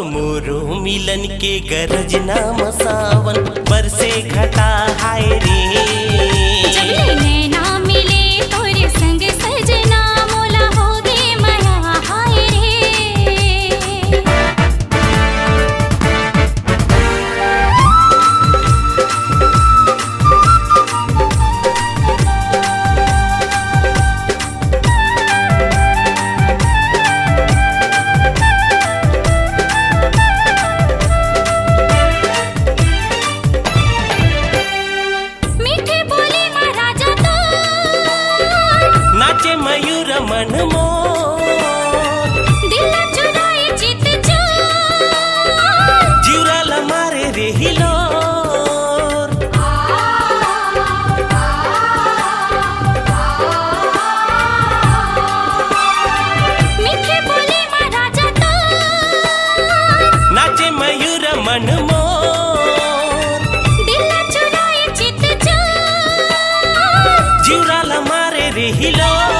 मोरो मिलन के गरज नाम सावन बरसे घटा हाय रे। जब ले नैना मिले तोरे संग सजना मोला होगे मया हाय रे। मीठे बोले महाराजा तो नाचे मयूर मन मोर दिल चुराए चित चोर जिउराला मारे रे हिलोर। मीठे बोले महाराजा तो नाचे मयूर मन मोर दिल चुराए चित चोर जिउराला मारे रे हिलोर।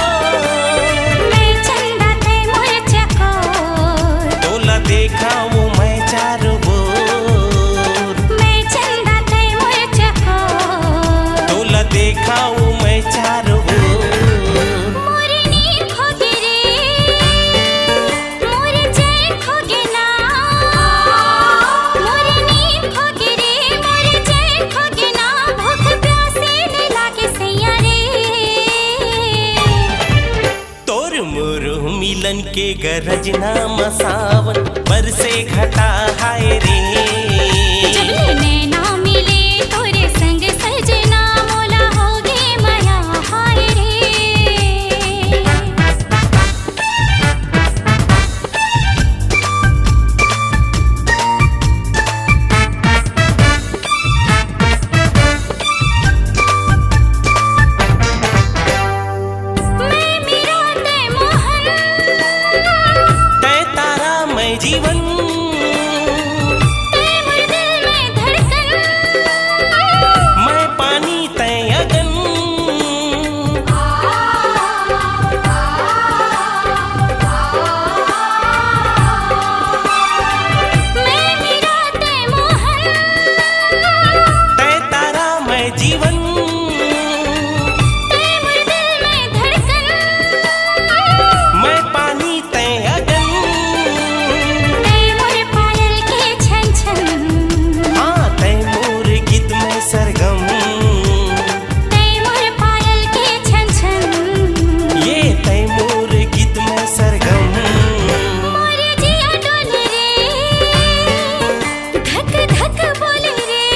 मैं चंदा ते मोर चकोर तोला देखाऊं मैं चारों ओर। मैं चंदा ते मोर चकोर तोला देखाऊं मैं चारों ओर। मोरे नींद खोगे रे मोरे चैन खोगे ना। मोरे नींद खोगे रे मोरे चैन खोगे ना। भूख प्यासे नहीं लागे सैया रे। तोर मोरो मिलन के गरज नाम सावन बरसे घटा हाय रे। जब ले नैना मिले तोरे संग सजना मोला होगे मया हाय रे। मैं मेरा ते मोहन तै तारा मैं जीवन ते मोर दिल में धड़कन। मैं पानी तै अगन। मैं मेरा ते मोहन तै तारा मैं जीवन ते मोर दिल में धड़कन। मैं पानी तै अगन। ते मोर पायल के छन छन हाँ तै मोर गीत में सरगम। ते मोर पायल के छन छन ये तै मोर गीत में सरगम। मोरे जिया डोले रे धक धक बोले रे।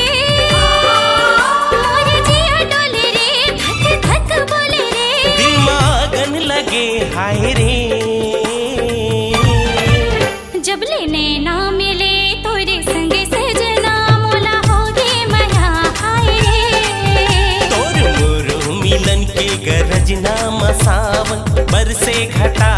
मोरे जिया डोले रे धक धक बोले रे। दिमागन लगे हाय रे। जब ले नैना मिले तोरे संग सजना मोला होगे मया हाय रे। तोर मोरो मिलन के गरज नाम सावन बरसे घटा